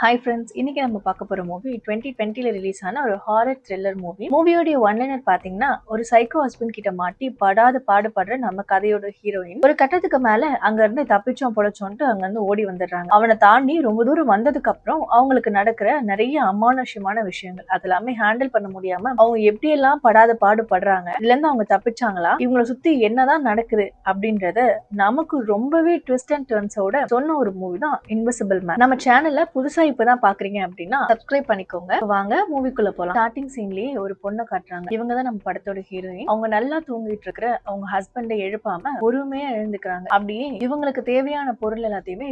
Hi friends, இன்னைக்கு நம்ம பார்க்க போற மூவி 2020ல ரிலீஸ் ஆன ஒரு ஹாரர் த்ரில்லர் மூவி. மூவியோட ஒன்லைனர் பாத்தீங்கன்னா, ஒரு சைக்கோ ஹஸ்பண்ட் கிட்ட மாட்டி படாத பாடுபடுற நம்ம கதையோட ஹீரோயின் ஒரு கட்டத்துக்கு மேல அங்க இருந்து தப்பிச்சோம் பொழைச்சோன்ட்டு அங்க இருந்து ஓடி வந்துடுறாங்க. அவனை தாண்டி ரொம்ப தூரம் வந்ததுக்கு அப்புறம் அவங்களுக்கு நடக்கிற நிறைய அமானுஷ்யமான விஷயங்கள் அதெல்லாமே ஹேண்டில் பண்ண முடியாம அவங்க எப்படி எல்லாம் படாத பாடுபடுறாங்க, இதுல இருந்து அவங்க தப்பிச்சாங்களா, இவங்களை சுத்தி என்னதான் நடக்குது அப்படின்றத நமக்கு ரொம்பவே ட்விஸ்ட் அண்ட் டர்ன்ஸோட சொன்ன ஒரு மூவி தான் இன்விசிபிள் மேன். நம்ம சேனல்ல புதுசா இப்பதான் பாக்குறீங்க அப்படின்னா சப்ஸ்கிரைப் பண்ணிக்கோங்க. வாங்க மூவிக்குள்ள போலாம். ஸ்டார்டிங் சீன்லயே ஒரு பொண்ணை காட்டுறாங்க. இவங்க தான் நம்ம படத்தோட ஹீரோயின். அவங்க நல்லா தூங்கிட்டு இருக்கிற அவங்க ஹஸ்பண்டை எழுப்பாம பொறுமையா எழுந்துக்கிறாங்க. அப்படியே இவங்களுக்கு தேவையான பொருள் எல்லாத்தையுமே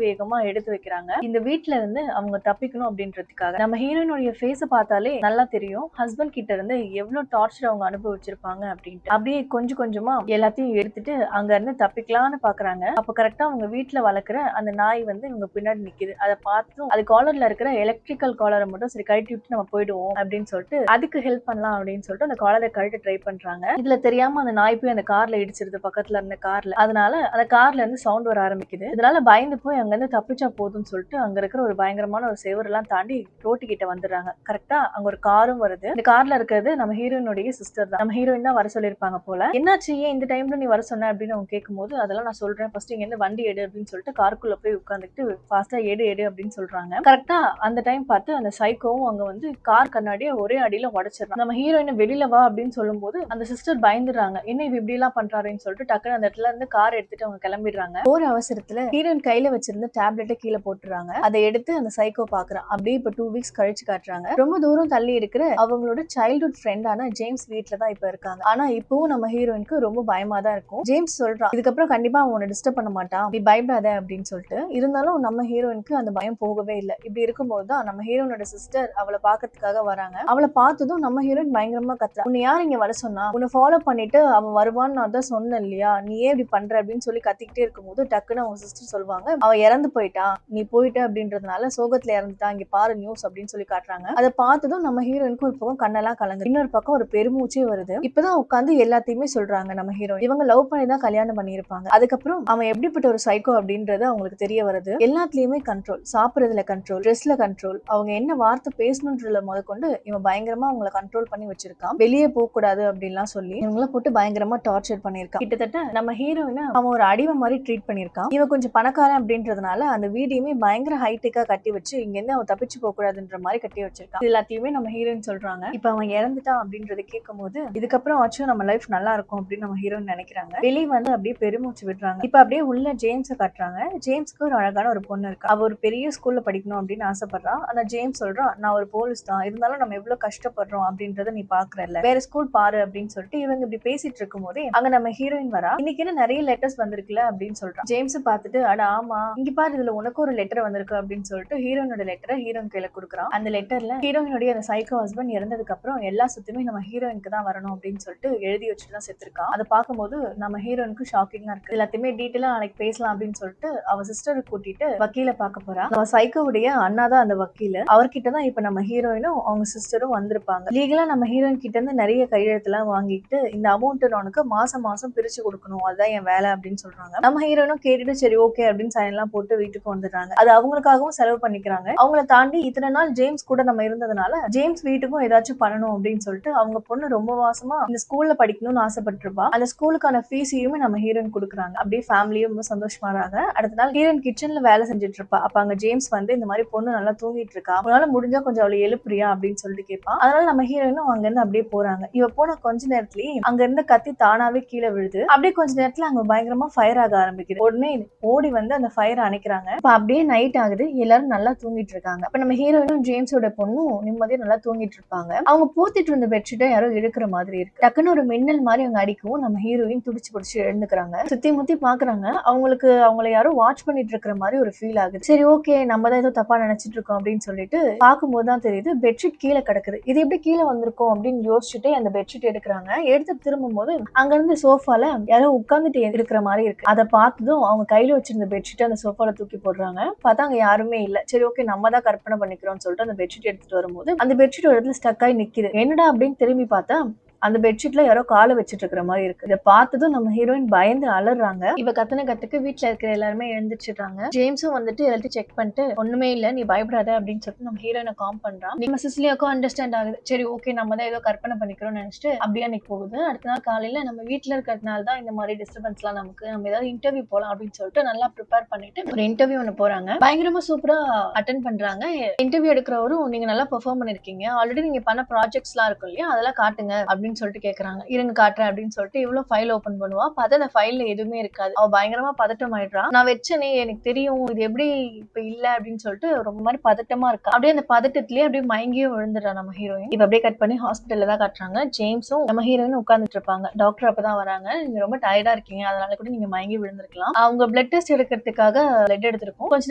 வேகமா எடுத்து வைக்கிறாங்க. இந்த வீட்டுல இருந்து அவங்க தப்பிக்கணும் அப்படின்றதுக்காக. நம்ம ஹீரோயினுடைய ஃபேஸ பார்த்தாலே நல்லா தெரியும் ஹஸ்பண்ட் கிட்ட இருந்து எவ்வளவு டார்ச்சர் அவங்க அனுபவிச்சிருப்பாங்க அப்படின்ட்டு. அப்படியே கொஞ்சம் கொஞ்சமா எல்லாத்தையும் எடுத்துட்டு அங்க இருந்து தப்பிக்கலாம்னு பாக்குறாங்க. அப்ப கரெக்டா அவங்க வீட்டுல வளர்க்குற அந்த நாய் வந்து இவங்க பின்னாடி நிக்குது. அதை பார்த்தும் அது காலர்ல இருக்கிற எலக்ட்ரிக்கல் காலரை மட்டும் சரி கழட்டி விட்டு நம்ம போயிடுவோம் அப்படின்னு சொல்லிட்டு அதுக்கு ஹெல்ப் பண்ணலாம் அப்படின்னு சொல்லிட்டு அந்த காலரை கழட்ட ட்ரை பண்றாங்க. இதுல தெரியாம அந்த நாய் போய் அந்த கார்ல இடிச்சிருது பக்கத்துல இருந்த கார்ல. அதனால அந்த கார்ல இருந்து சவுண்ட் வர ஆரம்பிக்குது. இதனால பயந்து போய் அங்க இருந்து தப்பிச்சா போதும்னு சொல்லிட்டு அங்க இருக்கிற ஒரு பயங்கரமான ஒரு செவர் எல்லாம் தாண்டி ரோட்டு கிட்ட வந்துடுறாங்க. கரெக்டா அங்க ஒரு காரும் வருது. இந்த கார்ல இருக்கிறது நம்ம ஹீரோயினுடைய சிஸ்டர் தான். நம்ம ஹீரோயின் தான் வர சொல்லியிருப்பாங்க போல. என்னாச்சு, ஏன் இந்த டைம்ல நீ வர சொன்ன அப்படின்னு அவங்க கேட்கும்போது அதெல்லாம் நான் சொல்றேன், ஃபர்ஸ்ட் இங்க இருந்து வண்டி எடு அப்படின்னு சொல்லிட்டு காருக்குள்ள போய் உட்காந்துட்டு ஃபாஸ்டா எடு அப்படின்னு சொல்றாங்க. கரெக்டா அந்த டைம் பார்த்து அந்த சைக்கோவும் அங்க வந்து கார் கண்ணாடியை ஒரே அடியில உடைச்சிடறான். நம்ம ஹீரோயின் வெளியில வா அப்படின்னு சொல்லும் போது அந்த சிஸ்டர் பயந்துடுறாங்க. என்ன இவ இப்படி எல்லாம் பண்றாருன்னு சொல்லிட்டு டக்குனு அந்த இடத்துல இருந்து கார் எடுத்துட்டு அவங்க கிளம்பிடுறாங்க. ஒரு அவசரத்துல ஹீரோயின் கையில வச்சிருந்த டேப்லெட்டை கீழே போட்டுறாங்க. அதை எடுத்து அந்த சைக்கோ பாக்குறான். அப்படியே இப்ப 2 வீக்ஸ் கழிச்சு காட்டுறாங்க. ரொம்ப தூரம் தள்ளி இருக்கிற அவங்களோட சைல்ட்ஹுட் ஃப்ரெண்டான ஜேம்ஸ் வீட்ல தான் இப்ப இருக்காங்க. ஆனா இப்பவும் நம்ம ஹீரோயினுக்கு ரொம்ப பயமா தான் இருக்கும். ஜேம்ஸ் சொல்றான், இதுக்கப்புறம் கண்டிப்பா அவன் உன்னை டிஸ்டர்ப் பண்ண மாட்டான், நீ பயப்படாத அப்படின்னு சொல்லிட்டு. இருந்தாலும் நம்ம ஹீரோயினுக்கு அந்த பயம் போகவே இல்லை. இப்படி இருக்கும்போது தான் நம்ம ஹீரோனோட சிஸ்டர் அவளை பாக்கிறதுக்காக வராங்க. அவளை பார்த்ததும் நம்ம ஹீரோயின் பயங்கரமா கத்துறா, உன்னை யார் இங்க வர சொன்னா, உன்னை ஃபாலோ பண்ணிட்டு அவன் வருவான்னு நான் தான் சொன்னேன் இல்லையா, நீ ஏன் இப்படி பண்ற அப்படின்னு சொல்லி கத்திக்கிட்டே இருக்கும்போது டக்குன்னு அவங்க சிஸ்டர் சொல்லுவாங்க, அவ இறந்து போயிட்டா, நீ போயிட்ட அப்படின்றதுனால சோகத்துல இறந்துட்டா, இங்க பாரு நியூஸ் அப்படின்னு சொல்லி காட்டுறாங்க. அதை பார்த்ததும் நம்ம ஹீரோயினுக்கு ஒரு பக்கம் கண்ணெல்லாம் கலங்குது, இன்னொரு பக்கம் ஒரு பெருமூச்சே வருது. இப்பதான் உட்காந்து எல்லாத்தையுமே சொல்றாங்க நம்ம ஹீரோயின். இவங்க லவ் பண்ணி தான் கல்யாணம் பண்ணியிருப்பாங்க. அதுக்கப்புறம் அவன் எப்படிப்பட்ட ஒரு சைக்கோ அப்படின்றது அவங்களுக்கு தெரிய வருது. எல்லாத்துலயுமே கண்ட்ரோல், சாப்பிடுறதுல கண்ட்ரோல், ட்ரெஸ்ல கண்ட்ரோல், அவங்க என்ன வார்த்தை பேசணுன்றதுல முதற்கொண்டு இவன் பயங்கரமா அவங்களை கண்ட்ரோல் பண்ணி வச்சிருக்கான். வெளியே போக கூடாது அப்படின்லாம் சொல்லி இவங்கள போட்டு பயங்கரமா டார்ச்சர் பண்ணிருக்கான். கிட்டத்தட்ட நம்ம ஹீரோயினை அவன் ஒரு அடிமை மாதிரி ட்ரீட் பண்ணிருக்கான். இவன் கொஞ்சம் பணக்காரன் அப்படின்றதுனால அந்த வீடியுமே பயங்கர ஹைடெக்கா கட்டி வச்சு இங்க இருந்து அவன் தப்பிச்சு போக கூடாதுன்ற மாதிரி கட்டி வச்சிருக்கான். எல்லாத்தையுமே நம்ம ஹீரோயின் சொல்றாங்க. இப்ப அவன் இறந்துட்டான் அப்படின்றத கேட்கும் போது இதுக்கப்புறம் ஆச்சும் நம்ம லைஃப் நல்லா இருக்கும் அப்படின்னு நம்ம ஹீரோயின் நினைக்கிறாங்க. வெளியே வந்து அப்படியே பெருமூச்சு விடுறாங்க. இப்ப அப்படியே உள்ள ஜேம்ஸை காட்டுறாங்க. ஜேம்ஸ்க்கு ஒரு அழகான ஒரு பொண்ணு இருக்கு. அவ ஒரு பெரிய ஸ்கூல்ல படிக்கணும் அப்படின்னு ஆசைப்படுறான். ஆனா ஜேம்ஸ் சொல்றான், நான் ஒரு போலீஸ் தான், இருந்தாலும் நம்ம எவ்வளவு கஷ்டப்படுறோம் அப்படின்றத நீ பாக்குறல்ல, வேற ஸ்கூல் பாரு அப்படின்னு சொல்லிட்டு இவங்க இப்படி பேசிட்டு இருக்கும் போதே அங்க நம்ம ஹீரோயின் வரா. இன்னைக்கு நிறைய லெட்டர்ஸ் வந்திருக்குல்ல அப்படின்னு சொல்றான். ஜேம்ஸ் பார்த்துட்டு, அட ஆமா, இங்க பாரு இதுல உனக்கு ஒரு லெட்டர் வந்திருக்கு அப்படின்னு சொல்லிட்டு ஹீரோனோட லெட்டரை ஹீரோயின் கையில கொடுக்குறான். அந்த லெட்டர்ல ஹீரோயினுடைய அந்த சைக்கோ ஹஸ்பண்ட் இறந்ததுக்கு அப்புறம் எல்லா சொத்துமே நம்ம ஹீரோயினுக்கு தான் வரணும் அப்படின்னு சொல்லிட்டு எழுதி வச்சுட்டு தான் செத்துருக்கான். அதை பார்க்கும்போது நம்ம ஹீரோயினுக்கு ஷாக்கிங்கா இருக்கு. எல்லாத்தையுமே டீட்டெயிலா நாளைக்கு பேசலாம் அப்படின்னு சொல்லிட்டு அவ சிஸ்டரை கூட்டிட்டு வக்கீல பார்க்க போறா. நம்ம சைக்கோவுடைய அண்ணா தான் அந்த வக்கீல். அவர்கிட்ட தான் இப்ப நம்ம ஹீரோயினும் அவங்க சிஸ்டரும் வந்திருப்பாங்க. லீகலா நம்ம ஹீரோயின் கிட்ட இருந்து நிறைய கையெழுத்துலாம் வாங்கிட்டு இந்த அமௌண்ட் உனக்கு மாசம் மாசம் பிரிச்சு கொடுக்கணும், அதுதான் என் வேலை அப்படின்னு சொல்றாங்க. நம்ம ஹீரோயினும் கேட்டுட்டு சரி ஓகே அப்படின்னு சைன் எல்லாம் போட்டு வீட்டுக்கு வந்துடுறாங்க. அது அவங்களுக்காகவும் செலவு பண்ணிக்கிறாங்க. அவங்கள தாண்டி இத்தனை நாள் ஜேம்ஸ் கூட நம்ம இருந்ததுனால ஜேம்ஸ் வீட்டுக்கும் ஏதாச்சும் பண்ணணும் அப்படின்னு சொல்லிட்டு அவங்க பொண்ணு ரொம்ப மாசமா இந்த ஸ்கூல்ல படிக்கணும்னு ஆசைப்பட்டிருப்பா. அந்த ஸ்கூலுக்கான ஃபீஸையுமே நம்ம ஹீரோயின் கொடுக்குறாங்க. அப்படியே ஃபேமிலியும் ரொம்ப சந்தோஷமாறாங்க. அடுத்த நாள் ஹீரோயின் கிச்சன்ல வேலை செஞ்சுட்டு இருப்பா. அப்ப அங்க ஜேம்ஸ் வந்து இந்த மாதிரி பொண்ணு நல்லா தூங்கிட்டு இருக்கா, உன்னால முடிஞ்சா கொஞ்சம் அவளை எழுப்புறியா அப்படின்னு சொல்லிட்டு கேட்பான். அதனால நம்ம ஹீரோயினும் அங்க இருந்து அப்படியே போறாங்க. இவ போன கொஞ்ச நேரத்திலேயே அங்க இருந்த கத்தி தானாவே கீழே விழுது. அப்படியே கொஞ்ச நேரத்துல அங்க பயங்கரமா ஃபயர் ஆக ஆரம்பிக்குது. உடனே ஓடி வந்து அந்த ஃபயர் அணைக்கிறாங்க. இப்ப அப்படியே நைட் ஆகுது, எல்லாரும் நல்லா தூங்கிட்டு இருக்காங்க. அப்ப நம்ம ஹீரோயினும் ஜேம்ஸோட பொண்ணும் நிம்மதியா நல்லா தூங்கிட்டு இருப்பாங்க. அவங்க பூத்திட்டு இருந்த பெட்ஷீட்டை யாரோ இழுக்கிற மாதிரி இருக்கு. டக்குன்னு ஒரு மின்னல் மாதிரி அவங்க அடிக்கவும் நம்ம ஹீரோயின் துடிச்சு பிடிச்சு எழுந்துக்கிறாங்க. சுத்தி முத்தி பாக்குறாங்க. அவங்கள யாரோ வாட்ச் பண்ணிட்டு இருக்கிற மாதிரி ஒரு ஃபீல் ஆகுது. சரி ஓகே, நம்ம தான் ஏதோ தப்பா நினைச்சிட்டு இருக்கோம் அப்படின்னு சொல்லிட்டு பார்க்கும்போது தான் தெரியுது பெட்ஷீட் கீழே கிடக்குது. இது எப்படி கீழே வந்திருக்கும் அப்படின்னு யோசிச்சுட்டு அந்த பெட்ஷீட் எடுக்கிறாங்க. எடுத்து திரும்பும் போது அங்க இருந்து சோஃபால யாரோ உட்கார்ந்துட்டு இருக்கிற மாதிரி இருக்கு. அதை பார்த்ததும் அவங்க கையில வச்சிருந்த பெட்ஷீட் அந்த சோஃபால தூக்கி போடுறாங்க. பார்த்தா அங்க யாருமே இல்ல. சரி ஓகே, நம்ம தான் கற்பனை பண்ணிக்கிறோம்னு சொல்லிட்டு அந்த பெட்ஷீட் எடுத்துட்டு வரும்போது அந்த பெட்ஷீட் ஒரு இடத்துல ஸ்டக் ஆகி நிக்குது. என்னடா அப்படின்னு திரும்பி பார்த்தா அந்த பெட்ஷீட்ல யாரோ காலை வச்சிட்டு இருக்கிற மாதிரி இருக்கு. இதை பார்த்ததும் நம்ம ஹீரோயின் பயந்து அலறாங்க. இவ கத்துன கத்துக்கு வீட்டுல இருக்கிற எல்லாருமே எழுந்திரிச்சிடுறாங்க. ஜேம்ஸும் வந்துட்டு எல்லாத்தையும் செக் பண்ணிட்டு ஒண்ணுமே இல்ல, நீ பயப்படாத அப்படின்னு சொல்லிட்டு நம்ம ஹீரோயினை காம் பண்றான். நம்ம சிசிலியாக்கும் அண்டர்ஸ்டாண்ட் ஆகுது. சரி ஓகே, நம்ம தான் ஏதோ கற்பனை பண்ணிக்கிறோம்னு நினைச்சிட்டு அப்படியே அன்னைக்கு போகுது. அடுத்த நாள் காலையில நம்ம வீட்டுல இருக்கிறதுனால தான் இந்த மாதிரி டிஸ்டர்பன்ஸ் எல்லாம் நமக்கு, நம்ம ஏதாவது இன்டர்வியூ போலாம் அப்படின்னு சொல்லிட்டு நல்லா ப்ரிப்பேர் பண்ணிட்டு ஒரு இன்டர்வியூ ஒன்று போறாங்க. பயங்கரமா சூப்பரா அட்டென்ட் பண்றாங்க. இன்டர்வியூ எடுக்கிறவரும் நீங்க நல்லா பெர்ஃபார்ம் பண்ணிருக்கீங்க, ஆல்ரெடி நீங்க பண்ண ப்ராஜெக்ட்ஸ் எல்லாம் இருக்கும் இல்லையா, அதெல்லாம் காட்டுங்க அப்படின்னு சொல்லிட்டு கேக்குறாங்க. இருங்க காட்டுறேன் அப்படின்னு சொல்லிட்டு இவ்வளவு ஃபைல் ஓபன் பண்ணுவா. பார்த்தா அந்த ஃபைல்ல எதுவுமே இருக்காது. அவ பயங்கரமா பதட்டம் ஆயிடுறா. நான் வச்சனே, எனக்கு தெரியும், இது எப்படி இப்ப இல்ல அப்படின்னு சொல்லிட்டு ரொம்ப மாதிரி பதட்டமா இருக்கா. அப்படியே அந்த பதட்டத்திலேயே அப்படியே மயங்கியும் விழுந்துடுறா நம்ம ஹீரோயின். இப்ப அப்படியே கட் பண்ணி ஹாஸ்பிட்டல்ல தான் காட்டுறாங்க. ஜேம்ஸும் நம்ம ஹீரோயின் உட்கார்ந்துட்டு இருப்பாங்க. டாக்டர் அப்பதான் வராங்க. நீங்க ரொம்ப டயர்டா இருக்கீங்க, அதனால கூட நீங்க மயங்கி விழுந்திருக்கலாம். அவங்க பிளட் டெஸ்ட் எடுக்கிறதுக்காக பிளட் எடுத்திருக்கோம், கொஞ்ச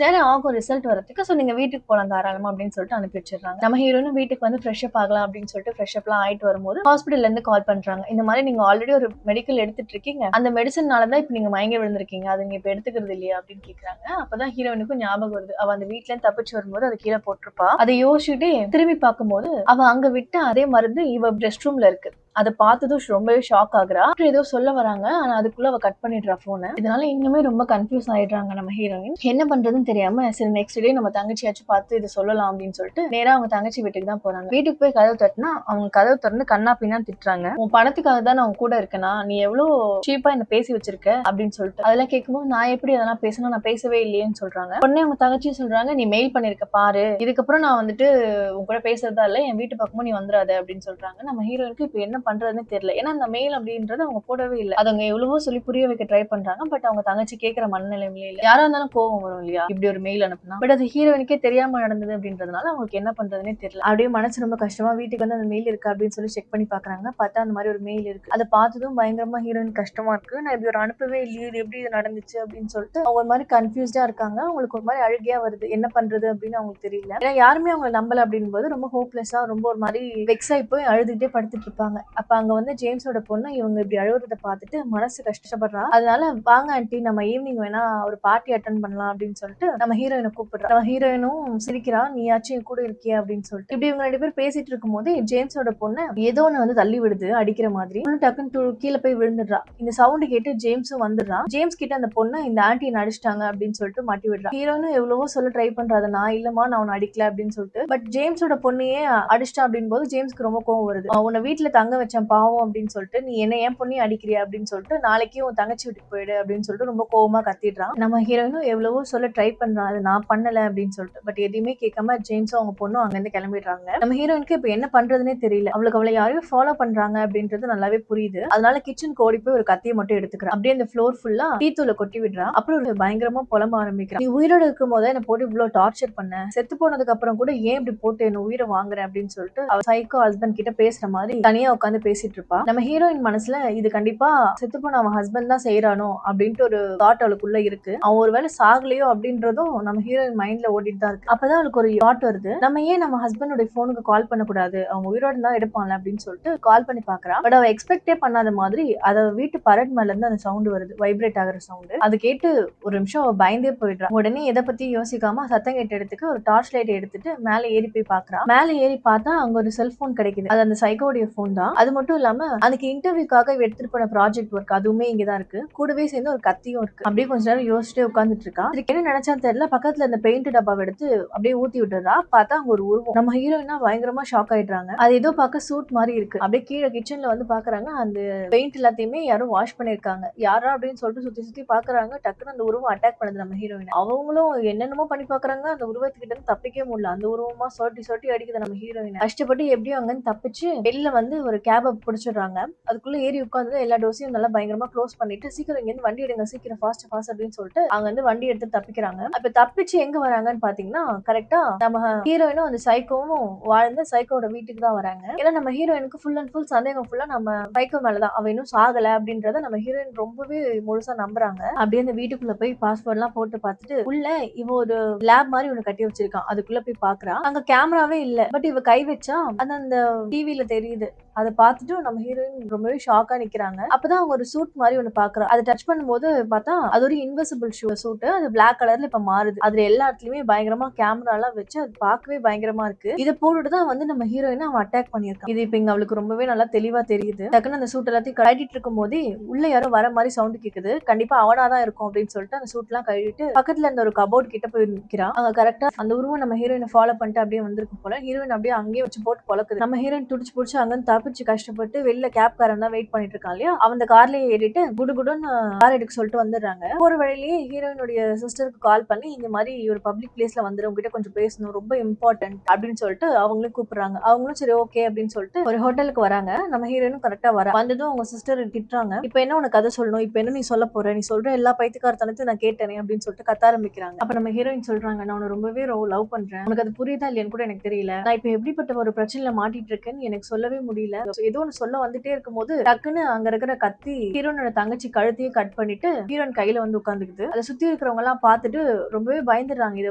நேரம் ஆகும் ரிசல்ட் வரதுக்கு, சோ நீங்க வீட்டுக்கு போலாம் தாராளமா அப்படின்னு சொல்லிட்டு அனுப்பி வச்சிடுறாங்க. நம்ம ஹீரோயினும் வீட்டுக்கு வந்து ஃப்ரெஷ் அப் ஆகலாம் அப்படின்னு சொல்லிட்டு ஃப்ரெஷ் அப்லாம் ஆயிட்டு வரும்போது ஹாஸ்பிட்டல்ல இருந்து கால் பண்றாங்க. இந்த மாதிரி நீங்க ஆல்ரெடி ஒரு மெடிக்கல் எடுத்துட்டு இருக்கீங்க, அந்த மெடிசன்னால தான் இப்ப நீங்க மயங்கி விழுந்திருக்கீங்க, அது நீங்க இப்ப எடுத்துக்கிறது இல்லையா அப்படின்னு கேக்குறாங்க. அப்பதான் ஹீரோயினுக்கும் ஞாபகம் வருது, அவ அந்த வீட்டுல இருந்து தப்பிச்சு வரும்போது அதை கீழே போட்டிருப்பா. அதை யோசிச்சுட்டே திரும்பி பார்க்கும்போது அவ அங்க விட்ட அதே மருந்து இவ ரெஸ்ட் ரூம்ல இருக்கு. அதை பார்த்ததும் ரொம்பவே ஷாக் ஆகுறா. ஏதோ சொல்ல வராங்க, ஆனா அதுக்குள்ள அவ கட் பண்ணிடுறா போன. இதனால இன்னுமே ரொம்ப கன்ஃபியூஸ் ஆயிடுறாங்க நம்ம ஹீரோயின். என்ன பண்றதுன்னு தெரியாம சரி நெக்ஸ்ட் டே நம்ம தங்கச்சியாச்சும் பார்த்து இதை சொல்லலாம் அப்படின்னு சொல்லிட்டு நேரா அவங்க தங்கச்சி வீட்டுக்கு தான் போறாங்க. வீட்டுக்கு போய் கதவு தட்டினா அவங்க கதவு திறந்து கண்ணா பின்னா திட்டுறாங்க. உன் பணத்துக்காக தான் நான் கூட இருக்கேனா, நீ எவ்வளவு சீப்பா என்ன பேசி வச்சிருக்க அப்படின்னு சொல்லிட்டு. அதெல்லாம் கேட்கும்போது நான் எப்படி அதெல்லாம் பேசணும், நான் பேசவே இல்லையேன்னு சொல்றாங்க. உடனே அவங்க தங்கச்சியும் சொல்றாங்க, நீ மெயில் பண்ணிருக்க பாரு, இதுக்கப்புறம் நான் வந்துட்டு உங்க கூட பேசுறதா இல்ல, என் வீட்டு பக்கமும் நீ வந்துடாத அப்படின்னு சொல்றாங்க. நம்ம ஹீரோயினுக்கு இப்ப என்ன பண்றதுன்னு தெரியல. ஏன்னா அந்த மெயில் அப்படின்றது அவங்க போடவே இல்லை. அது அவங்க எவ்வளவோ சொல்லி புரிய வைக்க ட்ரை பண்றாங்க. பட் அவங்க தங்கச்சி கேட்கிற மனநிலையில இல்ல. யாரா இருந்தாலும் கோவம் வரும் இல்லையா, இப்படி ஒரு மெயில் அனுப்புனா. பட் அது ஹீரோயினுக்கே தெரியாம நடந்தது அப்படின்றதுனால அவங்களுக்கு என்ன பண்றதுன்னே தெரியல. அப்படியே மனசு ரொம்ப கஷ்டமா வீட்டுக்கு வந்து அந்த மெயில் இருக்கு அப்படின்னு சொல்லி செக் பண்ணி பாக்குறாங்க. பார்த்தா அந்த மாதிரி ஒரு மெயில் இருக்கு. அதை பார்த்ததும் பயங்கரமா ஹீரோயின் கஷ்டமா இருக்கு. நான் இப்படி ஒரு அனுப்பவே இல்லையே, இது எப்படி இது நடந்துச்சு அப்படின்னு சொல்லிட்டு அவங்க ஒரு மாதிரி கன்ஃபியூஸ்டா இருக்காங்க. அவங்களுக்கு ஒரு மாதிரி அழுகையா வருது, என்ன பண்றது அப்படின்னு அவங்களுக்கு தெரியல. ஏன்னா யாருமே அவங்க நம்பல அப்படின் போது ரொம்ப ஹோப்லெஸ்ஸா ரொம்ப ஒரு மாதிரி வெக்ஸ் ஆகி போய் அழுதுகிட்டே படுத்துட்டு இருப்பாங்க. அப்ப அங்க வந்து ஜேம்ஸோட பொண்ணு இவங்க இப்படி அழுகுறத பார்த்துட்டு மனசு கஷ்டப்படுறா. அதனால வாங்க ஆண்டி, நம்ம ஈவினிங் வேணா ஒரு பார்ட்டி அட்டன் பண்ணலாம் அப்படின்னு சொல்லிட்டு நம்ம ஹீரோயினை கூப்பிடுறா. நம்ம ஹீரோயினும் சிரிக்கிறா, நீயாச்சும் கூட இருக்கியா அப்படின்னு சொல்லிட்டு. இப்படி இவங்க 2 பேர் பேசிட்டு இருக்கும் போது ஜேம்ஸோட பொண்ணு ஏதோ ஒண்ணு வந்து தள்ளி விடுது அடிக்கிற மாதிரி. டக்குன்னு கீழே போய் விழுந்துடுறா. இந்த சவுண்ட் கேட்டு ஜேம்ஸும் வந்துடுறான். ஜேம்ஸ் கிட்ட அந்த பொண்ணு இந்த ஆன்டி அடிச்சிட்டாங்க அப்படின்னு சொல்லிட்டு மாட்டி விடுறா. ஹீரோயினும் எவ்வளவோ சொல்ல ட்ரை பண்றாது, நான் இல்லமா, நான் உன்னை அடிக்கல அப்படின்னு சொல்லிட்டு. பட் ஜேம்ஸோட பொண்ணையே அடிச்சிட்டா அப்படின்னு போது ஜேம்ஸ்க்கு ரொம்ப கோவம் வருது. உன்னை வீட்டுல தங்க வச்சேன் பாவம் அப்படின்னு சொல்லிட்டு, நீ என்ன ஏன் பொண்ணையும் அடிக்கிறியா அப்படின்னு சொல்லிட்டு, நாளைக்கு உன் தங்கச்சி வீட்டுக்கு போயிடு அப்படின்னு சொல்லிட்டு ரொம்ப கோவமா கத்திடுறான். நம்ம ஹீரோயினும் எவ்வளவோ சொல்ல ட்ரை பண்றான், அது நான் பண்ணல அப்படின்னு சொல்லிட்டு. பட் எதையுமே கேட்காம ஜேம்ஸும் அவங்க பொண்ணும் அங்க இருந்து கிளம்பிடுறாங்க. நம்ம ஹீரோயினுக்கு இப்ப என்ன பண்றதுன்னே தெரியல. அவளுக்கு அவளை யாரையும் ஃபாலோ பண்றாங்க அப்படின்றது நல்லாவே புரியுது. அதனால கிச்சனுக்கு ஓடி போய் ஒரு கத்தியை மட்டும் எடுத்துக்கிறான். அப்படியே அந்த ஃப்ளோர் ஃபுல்லா டீத்தூளை கொட்டி விடுறா. அப்புறம் ஒரு பயங்கரமா புலம்ப ஆரம்பிக்கிறான். நீ உயிரோட இருக்கும் போது என்ன போட்டு இவ்வளவு டார்ச்சர் பண்ண, செத்து போனதுக்கு அப்புறம் கூட ஏன் இப்படி போட்டு என்ன உயிரை வாங்குறேன் அப்படின்னு சொல்லிட்டு அவ சைக்கோ ஹஸ்பண்ட் கிட்ட பேசுற மாதிரி தனியா உட்காந்து பேசிட்டு இருப்பா. நம்ம ஹீரோயின் மனசுல இது கண்டிப்பா செத்து போன அவன் ஹஸ்பண்ட் தான் செய்யறானோ அப்படின்ட்டு ஒரு தாட் அவளுக்குள்ள இருக்கு. அவன் ஒருவேளை சாகலையோ அப்படின்றதும் நம்ம ஹீரோயின் மைண்ட்ல ஓடிட்டு தான் இருக்கு. அப்பதான் அவளுக்கு ஒரு தாட் வருது, நம்ம ஏன் நம்ம ஹஸ்பண்டோட போனுக்கு கால் பண்ணக்கூடாது, அவங்க உயிரோட தான் எடுப்பான்ல அப்படின்னு சொல்லிட்டு கால் பண்ணி பாக்குறா. பட் அவ எக்ஸ்பெக்டே பண்ணாத மாதிரி அத வீட்டு பரட் மேல இருந்து அந்த சவுண்ட் வருது, வைப்ரேட் ஆகுற சவுண்ட். அது கேட்டு ஒரு நிமிஷம் அவ பயந்தே போயிடுறா. உடனே எதை பத்தி யோசிக்காம சத்தம் கேட்ட இடத்துக்கு ஒரு டார்ச் லைட் எடுத்துட்டு மேல ஏறி போய் பாக்குறா. மேல ஏறி பார்த்தா அங்க ஒரு செல்போன் கிடைக்குது. அது அந்த சைக்கோடைய போன் தான். அது மட்டும் இல்லாம அன்னைக்கு இன்டர்வியூக்காக எடுத்துட்டு போன ப்ராஜெக்ட் ஒர்க் அதுவுமே இங்கதான் இருக்கு. கூடவே சேர்ந்து ஒரு கத்தியும் இருக்கு. அப்படியே கொஞ்ச நேரம் யோசிச்சுட்டே உட்கார்ந்துட்டு இருக்கா. இதுக்கு என்ன நினைச்சான்னு தெரியல, பக்கத்துல அந்த பெயிண்ட் டப்பாவை எடுத்து அப்படியே ஊத்தி விட்டுறா. பார்த்தா அங்க ஒரு உருவம். நம்ம ஹீரோயினா பயங்கரமா ஷாக் ஆயிடுறாங்க. அது ஏதோ பார்க்க சூட் மாதிரி இருக்கு. அப்படியே கீழே கிச்சன்ல வந்து பாக்குறாங்க, அந்த பெயிண்ட் எல்லாத்தையுமே யாரும் வாஷ் பண்ணிருக்காங்க. யாரா அப்படின்னு சொல்லிட்டு சுத்தி சுத்தி பாக்குறாங்க. டக்குன்னு அந்த உருவம் அட்டாக் பண்ணுது நம்ம ஹீரோயின். அவங்களும் என்னென்னமோ பண்ணி பாக்குறாங்க, அந்த உருவத்துக்கிட்ட இருந்து தப்பிக்கவே முடியல. அந்த உருவமா சொட்டி சொட்டி அடிக்குது நம்ம ஹீரோயின். கஷ்டப்பட்டு எப்படியும் அங்க தப்பிச்சு வெளில வந்து ஒரு கேபை பிடிச்சிடுறாங்க. அதுக்குள்ள ஏறி உட்காந்து எல்லா டோஸையும் நல்லா பயங்கரமா க்ளோஸ் பண்ணிட்டு சீக்கிரம் இங்க இருந்து வண்டி எடுங்க, சீக்கிரம் ஃபாஸ்ட் அப்படின்னு சொல்லிட்டு அங்க வந்து வண்டி எடுத்து தப்பிக்கிறாங்க. அப்ப தப்பிச்சு எங்க வராங்கன்னு பாத்தீங்கன்னா கரெக்டா நம்ம ஹீரோயினும் அந்த சைக்கோவும் வாழ்ந்த சைக்கோட வீட்டுக்கு தான் வராங்க. ஏன்னா நம்ம ஹீரோயினுக்கு ஃபுல் அண்ட் ஃபுல் சந்தேகம் ஃபுல்லா நம்ம சைக்கோ மேலதான், அவ இன்னும் சாகல அப்படின்றத நம்ம ஹீரோயின் ரொம்பவே முழுசா நம்புறாங்க. அப்படியே அந்த வீட்டுக்குள்ள போய் பாஸ்வேர்ட் எல்லாம் போட்டு பார்த்துட்டு உள்ள இவ ஒரு லேப் மாதிரி ஒண்ணு கட்டி வச்சிருக்கான். அதுக்குள்ள போய் பாக்குறா. அங்க கேமராவே இல்ல. பட் இவ கை வச்சா அது அந்த டிவில தெரியுது. அதை பார்த்துட்டு நம்ம ஹீரோயின் ரொம்பவே ஷாக்கா நிக்கிறாங்க. அப்பதான் அவங்க ஒரு சூட் மாதிரி ஒண்ணு பாக்குறா. அதை டச் பண்ணும்போது பார்த்தா அது ஒரு இன்விசிபிள் சூட். அது பிளாக் கலர்ல இப்ப மாறுது. அதுல எல்லா இடத்துலயுமே பயங்கரமா கேமரா எல்லாம் வச்சு அது பார்க்கவே பயங்கரமா இருக்கு. இதை போட்டுட்டு தான் வந்து நம்ம ஹீரோயினை அவன் அட்டாக் பண்ணியிருக்கான். இது இப்ப இங்க அவளுக்கு ரொம்பவே நல்லா தெளிவா தெரியுது. டக்குன்னு அந்த சூட் எல்லாத்தையும் கழட்டிட்டு இருக்கும் போதே உள்ள யாரோ வர மாதிரி சவுண்ட் கேக்குது. கண்டிப்பா அவனாதான் இருக்கும் அப்படின்னு சொல்லிட்டு அந்த சூட் எல்லாம் கழட்டிட்டு பக்கத்துல இருந்த ஒரு கபோர்ட் கிட்ட போய் நிக்கிறான். அங்க கரெக்டா அந்த உருவம் நம்ம ஹீரோயினை ஃபாலோ பண்ணிட்டு அப்படியே வந்திருக்கும் போல. ஹீரோயின் அப்படியே அங்கேயே வச்சு போட்டு பொழக்குது. நம்ம ஹீரோயின் துடிச்சு புடிச்சு அங்கிருந்து தப்பிச்சு கஷ்டப்பட்டு வெளில கேப் காரன் தான் வெயிட் பண்ணிட்டு இருக்கான் இல்லையா, அவன் கார்லயே ஏறிட்டு குடுகுடுன்னு கார் எடுக்க சொல்லிட்டு வந்துடுறாங்க. போற வழியிலேயே ஹீரோயினுடைய சிஸ்டருக்கு கால் பண்ணி இந்த மாதிரி ஒரு பப்ளிக் பிளேஸ்ல வந்து உங்ககிட்ட கொஞ்சம் பேசணும், ரொம்ப இம்பார்ட்டன்ட் அப்படின்னு சொல்லிட்டு அவங்களும் கூப்பிடுறாங்க. அவங்களும் சரி ஓகே அப்படின்னு சொல்லிட்டு ஒரு ஹோட்டலுக்கு வராங்க. நம்ம ஹீரோயினும் கரெக்டா வர வந்ததும் அவங்க சிஸ்டர் திட்டுறாங்க. இப்ப என்ன உனக்கு கதை சொல்லணும், இப்ப என்ன நீ சொல்ல போற, நீ சொல்ற எல்லா பைத்தியக்காரத்தனத்தையும் நான் கேட்டேனே அப்படின்னு சொல்லிட்டு கத்த ஆரம்பிக்கிறாங்க. அப்ப நம்ம ஹீரோயின் சொல்றாங்க, நான் உன்னை ரொம்பவே லவ் பண்றேன், உனக்கு அது புரியுதா இல்லையான்னு கூட எனக்கு தெரியல, நான் இப்ப எப்படிப்பட்ட ஒரு பிரச்சனையில மாட்டிட்டு இருக்கேன்னு எனக்கு சொல்லவே முடியல, ஏதோ ஒன்னு சொல்ல வந்துட்டே இருக்கும் போது டக்குன்னு அங்க இருக்கிற கத்தி ஹீரோனோட தங்கச்சி கழுத்தையே கட் பண்ணிட்டு ஹீரோன் கையில வந்து உட்காந்துக்குது. அதை சுத்தி இருக்கிறவங்க எல்லாம் பார்த்துட்டு ரொம்பவே பயந்துடுறாங்க. இது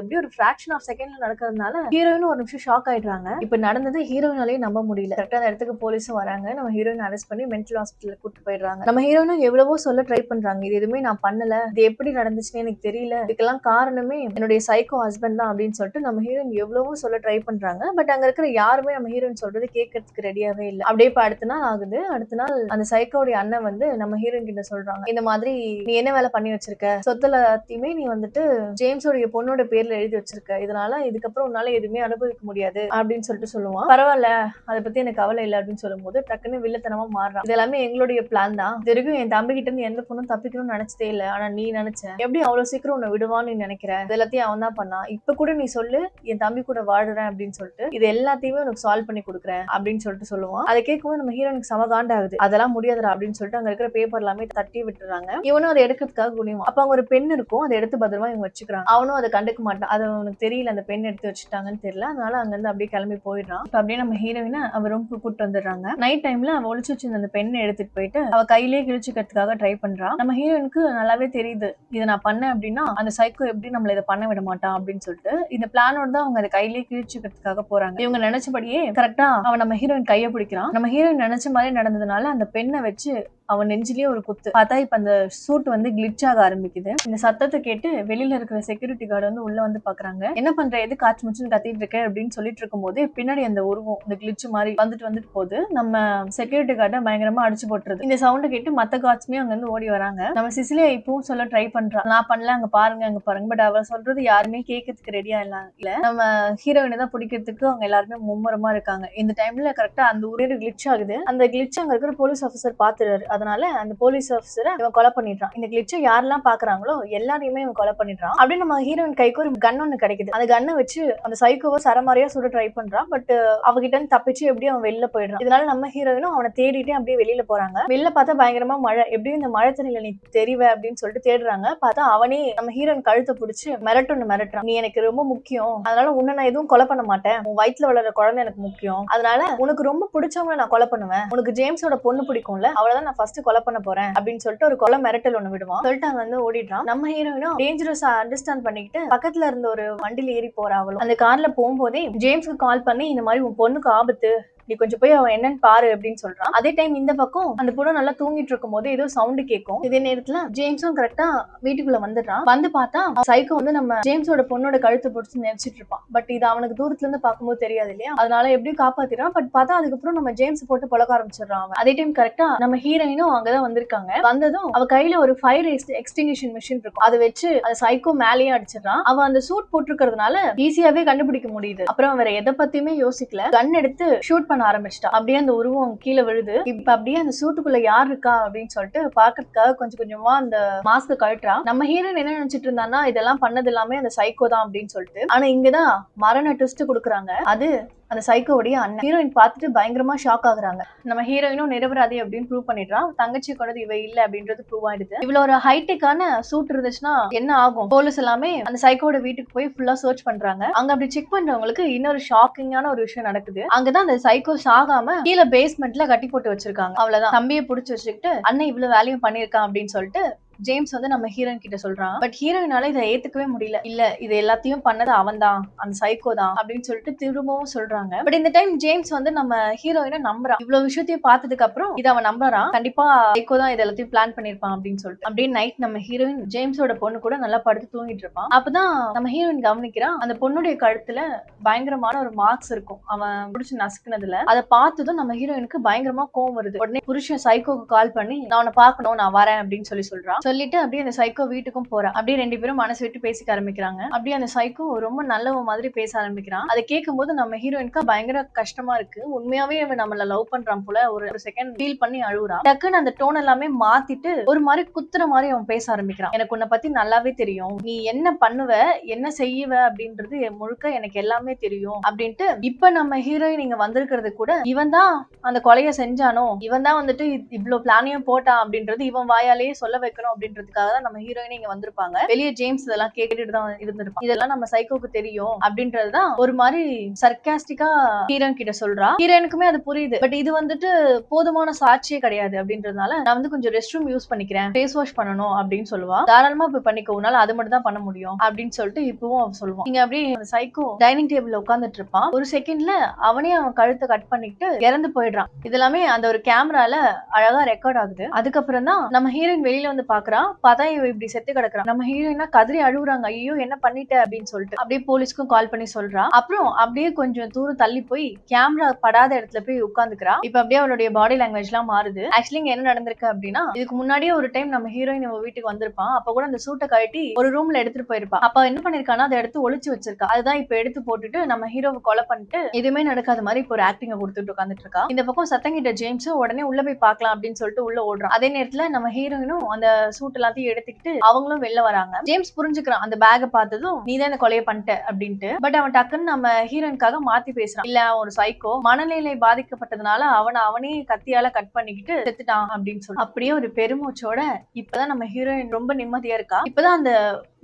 அப்படியே ஒரு ஃபிராக்ஷன் ஆஃப் செகண்ட்ல நடக்கிறதுனால ஹீரோயினும் ஒரு நிமிஷம் ஷாக் ஆயிடுறாங்க. இப்ப நடந்தது ஹீரோயினாலே நம்ப முடியல. கரெக்டா அந்த இடத்துக்கு போலீஸும் வராங்க. நம்ம ஹீரோயின் அரெஸ்ட் பண்ணி மென்டல் ஹாஸ்பிட்டல் கூட்டு போயிடுறாங்க. நம்ம ஹீரோயினும் எவ்வளவோ சொல்ல ட்ரை பண்றாங்க, இது எதுவுமே நான் பண்ணல, இது எப்படி நடந்துச்சுன்னு எனக்கு தெரியல, இதுக்கெல்லாம் காரணமே என்னுடைய சைக்கோ ஹஸ்பண்ட் தான் அப்படின்னு சொல்லிட்டு நம்ம ஹீரோயின் எவ்வளவோ சொல்ல ட்ரை பண்றாங்க. பட் அங்க இருக்கிற யாருமே நம்ம ஹீரோயின் சொல்றது கேட்கறதுக்கு ரெடியாவே இல்லை. அப்படியே இப்ப அடுத்த நாள் ஆகுது. அடுத்த நாள் அந்த சைக்கோடைய அண்ணன் வந்து நம்ம ஹீரோயின் கிட்ட சொல்றாங்க, இந்த மாதிரி நீ என்ன வேலை பண்ணி வச்சிருக்க, சொத்துல எல்லாத்தையுமே நீ வந்துட்டு ஜேம்ஸோடைய பொண்ணோட பேர்ல எழுதி வச்சிருக்க, இதனால இதுக்கப்புறம் உன்னால எதுவுமே அனுபவிக்க முடியாது அப்படின்னு சொல்லிட்டு சொல்லுவான். பரவாயில்ல, அதை பத்தி எனக்கு கவலை இல்லை அப்படின்னு சொல்லும் போது டக்குன்னு வில்லத்தனமா மாறுறான். இது எல்லாமே எங்களுடைய பிளான் தான், இது வரைக்கும் என் தம்பி கிட்ட இருந்து எந்த பொண்ணும் தப்பிக்கணும்னு நினைச்சதே இல்லை, ஆனா நீ நினைச்ச, எப்படி அவ்வளவு சீக்கிரம் உன்னை விடுவான்னு நீ நினைக்கிற, இது எல்லாத்தையும் அவன் தான் பண்ணான், இப்ப கூட நீ சொல்லு என் தம்பி கூட வாடுறேன் அப்படின்னு சொல்லிட்டு இது எல்லாத்தையுமே உனக்கு சால்வ் பண்ணி கொடுக்குறேன் அப்படின்னு சொல்லிட்டு சொல்லுவான். அதை கேட்கும்போது நம்ம ஹீரோனுக்கு சமகாண்டா ஆகுது. அதெல்லாம் முடியாதுடா அப்படின்னு சொல்லிட்டு அங்க இருக்கிற பேப்பர் எல்லாமே தட்டி விட்டுறாங்க. இவனும் அதை எடுக்கிறதுக்காக குனிவான். அப்ப அங்க ஒரு பெண் இருக்கும், அதை எடுத்து பத்திரமா இவங்க வச்சுக்கிறாங்க. அவனும் அதை கண்டுக்க மாட்டான். அது அவனுக்கு தெரியல அந்த பெண் எடுத்து வச்சுட்டாங்கன்னு தெரியல. அதனால அங்க இருந்து அப்படியே கிளம்பி போயிடுறான். இப்ப அப்படியே நம்ம ஹீரோயினை அவ ரூமுக்கு கூட்டு வந்துடுறாங்க. நைட் டைம்ல அவ ஒளிச்சு வச்சிருந்த அந்த பெண்ணை எடுத்துட்டு போயிட்டு அவ கையிலேயே கிழிச்சுக்கிறதுக்காக ட்ரை பண்றான். நம்ம ஹீரோயினுக்கு நல்லாவே தெரியுது, இதை நான் பண்ணேன் அப்படின்னா அந்த சைக்கோ எப்படி நம்மள இதை பண்ண விட மாட்டான் அப்படின்னு சொல்லிட்டு இந்த பிளானோட தான் அவங்க அதை கையிலேயே கிழிச்சுக்கிறதுக்காக போறாங்க. இவங்க நினைச்சபடியே கரெக்டா அவன் நம்ம ஹீரோயின் கையை பிடிக்கிறான். நம்ம ஹீரோயின் நினைச்ச மாதிரி நடந்ததுனால அந்த பெண்ணை வச்சு அவன் நெஞ்சிலேயே ஒரு குத்து. பார்த்தா இப்ப அந்த சூட் வந்து கிளிச் ஆக ஆரம்பிக்குது. இந்த சத்தத்தை கேட்டு வெளியில இருக்கிற செக்யூரிட்டி கார்டு வந்து உள்ள வந்து பாக்குறாங்க. என்ன பண்ற, எது காய்ச்சி முச்சுன்னு கத்திட்டு இருக்க அப்படின்னு சொல்லிட்டு இருக்கும் போது பின்னாடி அந்த உருவம் இந்த கிளிச் மாதிரி வந்துட்டு போது நம்ம செக்யூரிட்டி கார்டை பயங்கரமா அடிச்சு போட்டுருது. இந்த சவுண்ட் கேட்டு மத்த கார்ட்ஸுமே அங்க இருந்து ஓடி வராங்க. நம்ம சிசிலியா இப்பவும் சொல்ல ட்ரை பண்றான், நான் பண்ணல, அங்க பாருங்க பட் அவ சொல்றது யாருமே கேட்கறதுக்கு ரெடியா இல்ல. நம்ம ஹீரோயினை தான் பிடிக்கிறதுக்கு அவங்க எல்லாருமே மும்முரமா இருக்காங்க. இந்த டைம்ல கரெக்டா அந்த ஒரே கிளிச் ஆகுது. அந்த கிளிச் அங்க இருக்கிற போலீஸ் ஆஃபீஸர் பாத்துறாரு. அதனால அந்த போலீஸ் ஆஃபீஸரை இவன் கொலை பண்ணிடுறான். இந்த கிளிச்சை யாரெல்லாம் பாக்குறாங்களோ எல்லாரையுமே இவன் கொலை பண்ணிடுறான். அப்படியே நம்ம ஹீரோயின் கைக்கு ஒரு கன் ஒண்ணு கிடைக்குது. அந்த கன்னை வச்சு அந்த சைக்கோவை சரமாரியா சுட ட்ரை பண்றான். பட் அவகிட்ட இருந்து தப்பிச்சு எப்படியும் அவன் வெளில போயிடுறான். இதனால நம்ம ஹீரோயினும் அவனை தேடிட்டு அப்படியே வெளியில போறாங்க. வெளில பார்த்தா பயங்கரமா மழை, எப்படியும் இந்த மழை தண்ணியில நீ தெரிவ அப்படின்னு சொல்லிட்டு தேடுறாங்க. பார்த்தா அவனே நம்ம ஹீரோயின் கழுத்தை பிடிச்சு மிரட்டுறான், நீ எனக்கு ரொம்ப முக்கியம், அதனால உன்னை நான் எதுவும் கொலை பண்ண மாட்டேன், உன் வயிற்றுல வளர்ற குழந்தை எனக்கு முக்கியம், அதனால உனக்கு ரொம்ப பிடிச்சவங்களை நான் கொலை பண்ணுவேன், உனக்கு ஜேம்ஸோட பொண்ணு பிடிக்கும்ல, அவளதான் நான் ஃபர்ஸ்ட் கொலை பண்ண போறேன் அப்படின்னு சொல்லிட்டு ஒரு கொலை மிரட்டல் ஒண்ணு விடுவான். சொல்லிட்டு அங்க வந்து ஓடிடுறான். நம்ம ஹீரோயினும் டேஞ்சரஸா அண்டர்ஸ்டாண்ட் பண்ணிக்கிட்டு பக்கத்துல இருந்த ஒரு வண்டியில ஏறி போறா. அவளும் அந்த கார்ல போகும்போதே ஜேம்ஸ்க்கு கால் பண்ணி இந்த மாதிரி உன் பொண்ணுக்கு ஆபத்து, நீ கொஞ்சம் போய் அவன் என்னன்னு பாரு அப்படின்னு சொல்றான். அதே டைம் இந்த பக்கம் அந்த பொண்ணு நல்லா தூங்கிட்டு இருக்கும் போது ஏதோ சவுண்ட் கேட்கும். இதே நேரத்துல ஜேம்ஸும் கரெக்டா வீட்டுக்குள்ள வந்துடுறான். வந்து பார்த்தா சைக்கோ வந்து நம்ம ஜேம்ஸோட பொண்ணோட கழுத்து பிடிச்சு நெரிச்சிட்டு இருப்பான். பட் இது அவனுக்கு தூரத்துல இருந்து பார்க்கும்போது தெரியாது இல்லையா, அதனால எப்படியும் காப்பாத்திடுறான். பட் பார்த்தா அதுக்கப்புறம் நம்ம ஜேம்ஸ் போட்டு பழக்க ஆரம்பிச்சிடறான் அவன். அதே டைம் கரெக்டா நம்ம ஹீரோயினும் அங்கதான் வந்திருக்காங்க. வந்ததும் அவ கையில ஒரு ஃபயர் எக்ஸ்டிங்விஷன் மிஷின் இருக்கும், அதை வச்சு அந்த சைக்கோ மேலேயே அடிச்சிடறான். அவன் அந்த சூட் போட்டிருக்கிறதுனால ஈஸியாவே கண்டுபிடிக்க முடியுது. அப்புறம் வேற எதை பத்தியுமே யோசிக்கல, கன் எடுத்து ஷூட் பண்ண ஆரம்பிச்சிட்டா. அப்படியே அந்த உருவம் கீழே விழுது. இப்ப அப்படியே அந்த சூட்டுக்குள்ள யார் இருக்கா அப்படின்னு சொல்லிட்டு பாக்கிறதுக்காக கொஞ்சம் கொஞ்சமா அந்த மாஸ்க் கழட்டுறா. நம்ம ஹீரோயின் என்ன நினைச்சிட்டு இருந்தான்னா இதெல்லாம் பண்ணது எல்லாமே அந்த சைக்கோ தான் அப்படின்னு சொல்லிட்டு. ஆனா இங்கதான் மரண ட்விஸ்ட் கொடுக்குறாங்க. அது அந்த சைக்கோவுடைய அண்ணன். ஹீரோயின் பார்த்துட்டு பயங்கரமா ஷாக் ஆகுறாங்க. நம்ம ஹீரோயினும் நிரபராதி அப்படின்னு ப்ரூவ் பண்ணிடுறான். தங்கச்சி கூட இவ இல்ல அப்படின்றது ப்ரூவ் ஆயிடுது. இவ்வளவு ஒரு ஹைடெக்கான சூட் இருந்துச்சுன்னா என்ன ஆகும், போலீஸ் எல்லாமே அந்த சைக்கோட வீட்டுக்கு போய் ஃபுல்லா சர்ச் பண்றாங்க. அங்க அப்படி செக் பண்றவங்களுக்கு இன்னொரு ஷாக்கிங்கான ஒரு விஷயம் நடக்குது. அங்கதான் அந்த சைக்கோ சாகாம கீழே பேஸ்மெண்ட்ல கட்டி போட்டு வச்சிருக்காங்க. அவ்வளவுதான், தம்பியை புடிச்சு வச்சுக்கிட்டு அண்ணன் இவ்வளவு வேலையும் பண்ணிருக்கான் அப்படின்னு சொல்லிட்டு ஜேம்ஸ் வந்து நம்ம ஹீரோயின் கிட்ட சொல்றான். பட் ஹீரோயினால இதை ஏத்துக்கவே முடியல. இல்ல இது எல்லாத்தையும் பண்ணது அவன் தான், அந்த சைக்கோ தான் அப்படின்னு சொல்லிட்டு திரும்பவும் சொல்றாங்க. பட் இந்த டைம் ஜேம்ஸ் வந்து நம்ம ஹீரோயினை நம்புறான். இவ்வளவு விஷயத்தையும் பார்த்ததுக்கு அப்புறம் இதை அவன் நம்புறான். கண்டிப்பா சைக்கோ தான் இது எல்லாத்தையும் பிளான் பண்ணிருப்பான் அப்படின்னு சொல்லிட்டு அப்படியே நைட் நம்ம ஹீரோயின் ஜேம்ஸோட பொண்ணு கூட நல்லா படுத்து தூங்கிட்டு இருப்பான். அப்பதான் நம்ம ஹீரோயின் கவனிக்கிறான், அந்த பொண்ணுடைய கழுத்துல பயங்கரமான ஒரு மார்க்ஸ் இருக்கும் அவன் புடிச்சு நசுக்குனதுல. அதை பார்த்ததும் நம்ம ஹீரோயினுக்கு பயங்கரமா கோவம் வருது. உடனே புருஷன் சைக்கோக்கு கால் பண்ணி நான் உன்னை பார்க்கணும், நான் வரேன் அப்படின்னு சொல்றான். சொல்லிட்டு அப்படியே அந்த சைக்கோ வீட்டுக்கும் போறான். அப்படியே ரெண்டு பேரும் மனசு விட்டு பேசிக்க ஆரம்பிக்கிறாங்க. அப்படியே அந்த சைக்கோ ரொம்ப நல்லவ மாதிரி பேச ஆரம்பிக்கிறான். அதை கேட்கும் போது நம்ம ஹீரோயினுக்கு பயங்கர கஷ்டமா இருக்கு. உண்மையாவே அவன் நம்மள லவ் பண்றான் போல ஒரு செகண்ட் ஃபீல் பண்ணி அழுகுறான். டக்குன்னு அந்த டோன் எல்லாமே மாத்திட்டு ஒரு மாதிரி குத்துற மாதிரி அவன் பேச ஆரம்பிக்கிறான். எனக்கு உன்னை பத்தி நல்லாவே தெரியும், நீ என்ன பண்ணுவ என்ன செய்வ அப்படின்றது முழுக்க எனக்கு எல்லாமே தெரியும் அப்படின்ட்டு. இப்ப நம்ம ஹீரோயின் இங்க வந்திருக்கிறது கூட இவன் தான் அந்த கொலையை செஞ்சானோ, இவன் தான் வந்துட்டு இவ்வளவு பிளானையும் போட்டான் அப்படின்றது இவன் வாயாலேயே சொல்ல வைக்கணும் அப்படின்றதுக்காக தான் நம்ம ஹீரோயின் இங்க வந்திருப்பாங்க. வெளியே ஜேம்ஸ் இதெல்லாம் கேட்டுட்டு தான் இருந்திருப்பான். இதெல்லாம் நம்ம சைக்கோக்கு தெரியும் அப்படின்றதுதான் ஒரு மாதிரி சர்க்காஸ்டிக்கா ஹீரோயின் கிட்ட சொல்றா. ஹீரோயினுக்குமே அது புரியுது. பட் இது வந்துட்டு போதுமான சாட்சியே கிடையாது அப்படின்றதுனால நான் வந்து கொஞ்சம் ரெஸ்ட் ரூம் யூஸ் பண்ணிக்கிறேன், ஃபேஸ் வாஷ் பண்ணணும் அப்படின்னு சொல்லுவா. தாராளமா போய் பண்ணிக்க, உன்னால அது மட்டும் தான் பண்ண முடியும் அப்படின்னு சொல்லிட்டு இப்பவும் அவன் சொல்லுவான். இங்க அப்படியே சைக்கோ டைனிங் டேபிள்ல உட்கார்ந்துட்டு இருப்பான். ஒரு செகண்ட்ல அவனே அவன் கழுத்தை கட் பண்ணிட்டு இறந்து போயிடுறான். இதெல்லாமே அந்த ஒரு கேமரால அழகா ரெக்கார்ட் ஆகுது. அதுக்கப்புறம் தான் நம்ம ஹீரோயின் வெளியில வந்து பாக்குறான். பார்த்தா இவ இப்படி செத்து கிடக்குறான். நம்ம ஹீரோயினா கதறி அழுகுறாங்க, ஐயோ என்ன பண்ணிட்ட அப்படின்னு சொல்லிட்டு. அப்படியே போலீஸ்க்கும் கால் பண்ணி சொல்றா. அப்புறம் அப்படியே கொஞ்சம் தூரம் தள்ளி போய் கேமரா படாத இடத்துல போய் உட்காந்துக்கிறா. இப்ப அப்படியே அவளுடைய பாடி லாங்குவேஜ் எல்லாம் மாறுது. ஆக்சுவலி இங்க என்ன நடந்திருக்கு அப்படின்னா, இதுக்கு முன்னாடியே ஒரு டைம் நம்ம ஹீரோயின் வீட்டுக்கு வந்திருப்பான். அப்ப கூட அந்த சூட்டை கழட்டி ஒரு ரூம்ல எடுத்துட்டு போயிருப்பா. அப்ப என்ன பண்ணிருக்கானா அதை எடுத்து ஒளிச்சு வச்சிருக்கா. அதுதான் இப்ப எடுத்து போட்டுட்டு நம்ம ஹீரோவை கொலை பண்ணிட்டு எதுவுமே நடக்காத மாதிரி இப்ப ஒரு ஆக்டிங்க கொடுத்துட்டு உட்காந்துட்டு இருக்கா. இந்த பக்கம் சத்தங்கிட்ட ஜேம்ஸ் உடனே உள்ள போய் பார்க்கலாம் அப்படின்னு சொல்லிட்டு உள்ள ஓடுறான். அதே நேரத்துல நம்ம ஹீரோயினும் அந்த சூட் எல்லாத்தையும் எடுத்துக்கிட்டு அவங்களும் வெளில வராங்க. ஜேம்ஸ் புரிஞ்சுக்கிறான் அந்த பேக பார்த்ததும் நீதான் இந்த கொலையை பண்ணிட்ட அப்படின்ட்டு. பட் அவன் டக்குன்னு நம்ம ஹீரோயினுக்காக மாத்தி பேசுறான். இல்ல ஒரு சைக்கோ மனநிலை பாதிக்கப்பட்டதுனால அவனே கத்தியால கட் பண்ணிக்கிட்டு செத்துட்டான் அப்படின்னு சொல்லி அப்படியே ஒரு பெருமூச்சோட இப்பதான் நம்ம ஹீரோயின் ரொம்ப நிம்மதியா இருக்கா. இப்பதான் அந்த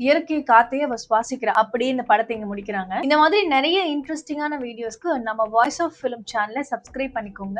இயற்கை காத்தையே அவ சுவாசிக்கிறா. அப்படியே இந்த படத்தை இங்க முடிக்கிறாங்க. இந்த மாதிரி நிறைய இன்ட்ரெஸ்டிங்கான வீடியோஸ்க்கு நம்ம வாய்ஸ் ஆஃப் ஃபிலிம் சேனலை சப்ஸ்கிரைப் பண்ணிக்கோங்க.